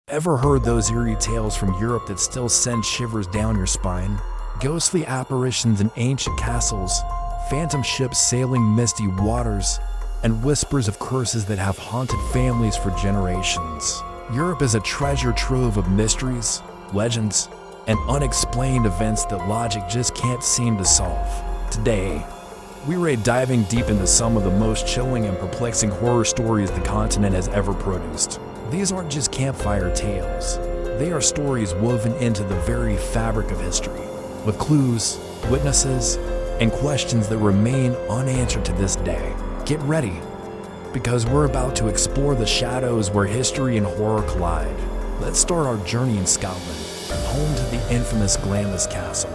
Ever heard those eerie tales from Europe that still send shivers down your spine? Ghostly apparitions in ancient castles, phantom ships sailing misty waters, and whispers of curses that have haunted families for generations. Europe is a treasure trove of mysteries, legends, and unexplained events that logic just can't seem to solve. Today, we're diving deep into some of the most chilling and perplexing horror stories the continent has ever produced. These aren't just campfire tales. They are stories woven into the very fabric of history, with clues, witnesses, and questions that remain unanswered to this day. Get ready, because we're about to explore the shadows where history and horror collide. Let's start our journey in Scotland, home to the infamous Glamis Castle.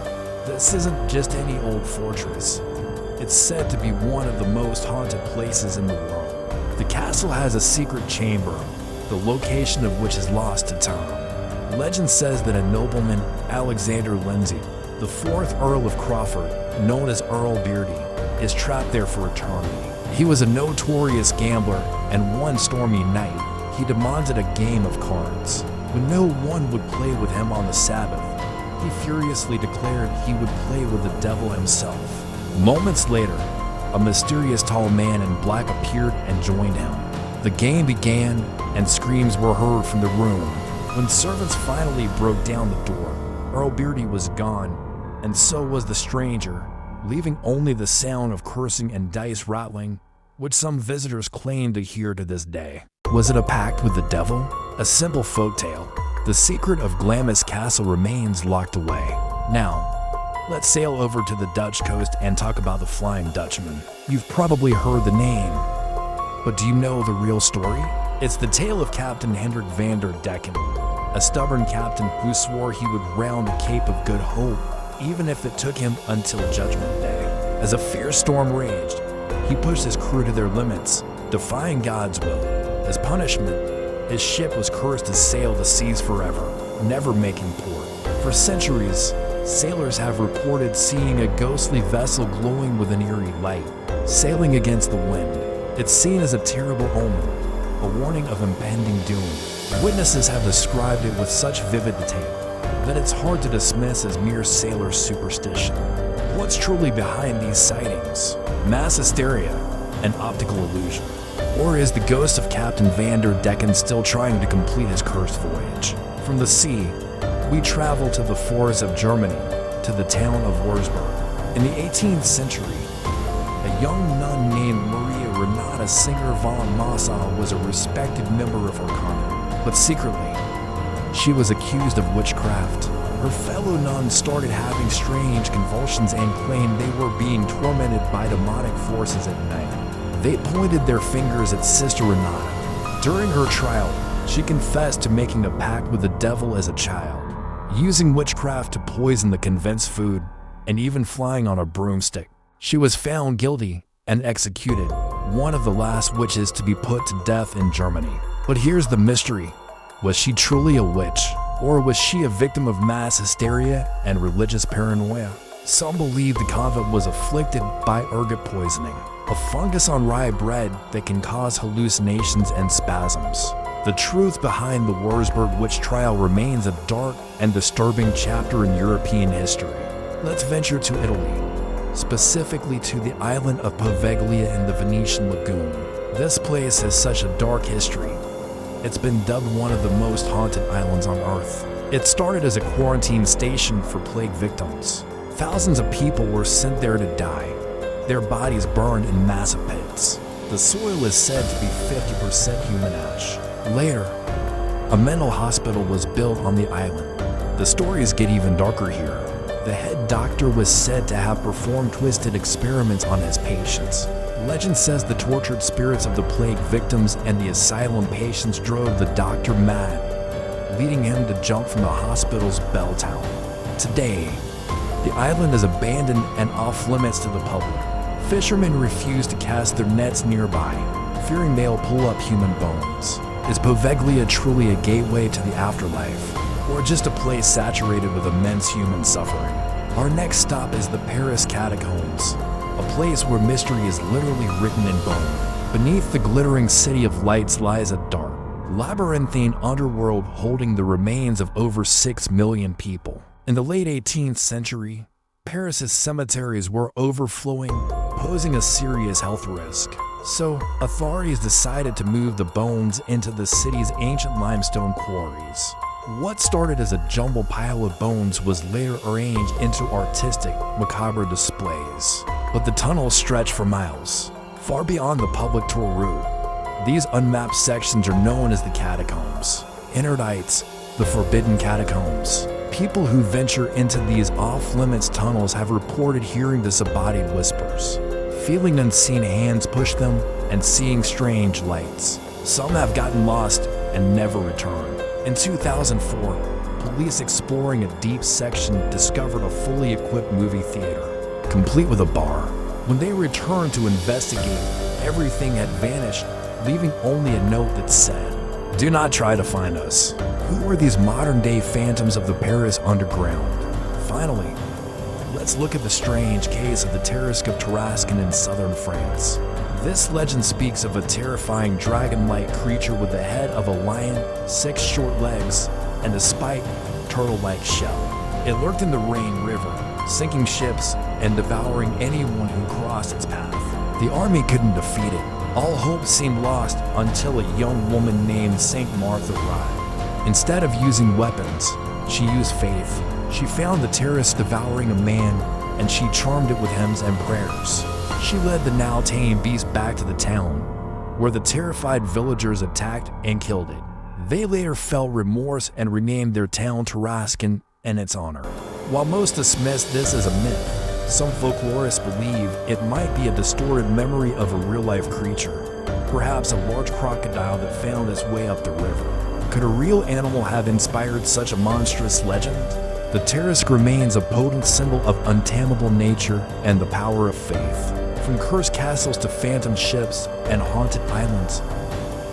This isn't just any old fortress. It's said to be one of the most haunted places in the world. The castle has a secret chamber, the location of which is lost to time. Legend says that a nobleman, Alexander Lindsay, the 4th Earl of Crawford, known as Earl Beardy, is trapped there for eternity. He was a notorious gambler, and one stormy night, he demanded a game of cards. When no one would play with him on the Sabbath, he furiously declared he would play with the devil himself. Moments later, a mysterious tall man in black appeared and joined him. The game began, and screams were heard from the room. When servants finally broke down the door, Earl Beardy was gone, and so was the stranger, leaving only the sound of cursing and dice rattling, which some visitors claim to hear to this day. Was it a pact with the devil? A simple folktale. The secret of Glamis Castle remains locked away. Now, let's sail over to the Dutch coast and talk about the Flying Dutchman. You've probably heard the name, but do you know the real story? It's the tale of Captain Hendrik van der Decken, a stubborn captain who swore he would round the Cape of Good Hope, even if it took him until Judgment Day. As a fierce storm raged, he pushed his crew to their limits, defying God's will. As punishment, his ship was cursed to sail the seas forever, never making port. For centuries, sailors have reported seeing a ghostly vessel glowing with an eerie light, sailing against the wind. It's seen as a terrible omen, a warning of impending doom. Witnesses have described it with such vivid detail that it's hard to dismiss as mere sailor superstition. What's truly behind these sightings? Mass hysteria and optical illusion? Or is the ghost of Captain van der Decken still trying to complete his cursed voyage? From the sea, we travel to the forests of Germany, to the town of Wurzburg. In the 18th century, a young nun named Maria Renata Singer von Nassau was a respected member of her convent, but secretly, she was accused of witchcraft. Her fellow nuns started having strange convulsions and claimed they were being tormented by demonic forces at night. They pointed their fingers at Sister Renata. During her trial, she confessed to making a pact with the devil as a child, using witchcraft to poison the convent's food, and even flying on a broomstick. She was found guilty and executed, one of the last witches to be put to death in Germany. But here's the mystery. Was she truly a witch, or was she a victim of mass hysteria and religious paranoia? Some believe the convent was afflicted by ergot poisoning, a fungus on rye bread that can cause hallucinations and spasms. The truth behind the Wurzburg witch trial remains a dark and disturbing chapter in European history. Let's venture to Italy, specifically to the island of Poveglia in the Venetian lagoon. This place has such a dark history. It's been dubbed one of the most haunted islands on Earth. It started as a quarantine station for plague victims. Thousands of people were sent there to die, their bodies burned in massive pits. The soil is said to be 50% human ash. Later, a mental hospital was built on the island. The stories get even darker here. The head doctor was said to have performed twisted experiments on his patients. Legend says the tortured spirits of the plague victims and the asylum patients drove the doctor mad, leading him to jump from the hospital's bell tower. Today, the island is abandoned and off limits to the public. Fishermen refuse to cast their nets nearby, fearing they'll pull up human bones. Is Poveglia truly a gateway to the afterlife, or just a place saturated with immense human suffering? Our next stop is the Paris Catacombs, a place where mystery is literally written in bone. Beneath the glittering city of lights lies a dark, labyrinthine underworld holding the remains of over 6 million people. In the late 18th century, Paris's cemeteries were overflowing, posing a serious health risk. So, authorities decided to move the bones into the city's ancient limestone quarries. What started as a jumbled pile of bones was later arranged into artistic, macabre displays. But the tunnels stretched for miles, far beyond the public tour route. These unmapped sections are known as the catacombs. Interdites, the forbidden catacombs. People who venture into these off-limits tunnels have reported hearing disembodied whispers, feeling unseen hands push them, and seeing strange lights. Some have gotten lost and never returned. In 2004, police exploring a deep section discovered a fully equipped movie theater, complete with a bar. When they returned to investigate, everything had vanished, leaving only a note that said, "Do not try to find us." Who were these modern-day phantoms of the Paris underground? Finally, let's look at the strange case of the Terrace of Tarascon in southern France. This legend speaks of a terrifying dragon-like creature with the head of a lion, 6 short legs, and a spiked, turtle-like shell. It lurked in the Rhine River, sinking ships and devouring anyone who crossed its path. The army couldn't defeat it. All hope seemed lost until a young woman named Saint Martha arrived. Instead of using weapons, she used faith. She found the terrace devouring a man, and she charmed it with hymns and prayers. She led the now tame beast back to the town, where the terrified villagers attacked and killed it. They later felt remorse and renamed their town Tarascon in its honor. While most dismiss this as a myth, some folklorists believe it might be a distorted memory of a real-life creature, perhaps a large crocodile that found its way up the river. Could a real animal have inspired such a monstrous legend? The terrace remains a potent symbol of untamable nature and the power of faith. From cursed castles to phantom ships and haunted islands,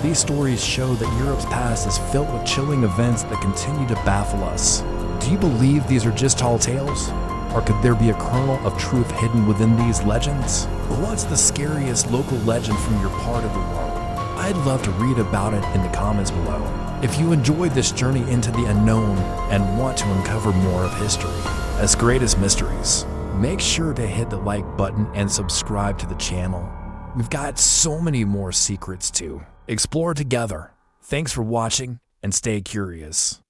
these stories show that Europe's past is filled with chilling events that continue to baffle us. Do you believe these are just tall tales? Or could there be a kernel of truth hidden within these legends? What's the scariest local legend from your part of the world? I'd love to read about it in the comments below. If you enjoyed this journey into the unknown and want to uncover more of history, as great as mysteries, make sure to hit the like button and subscribe to the channel. We've got so many more secrets to explore together. Thanks for watching and stay curious.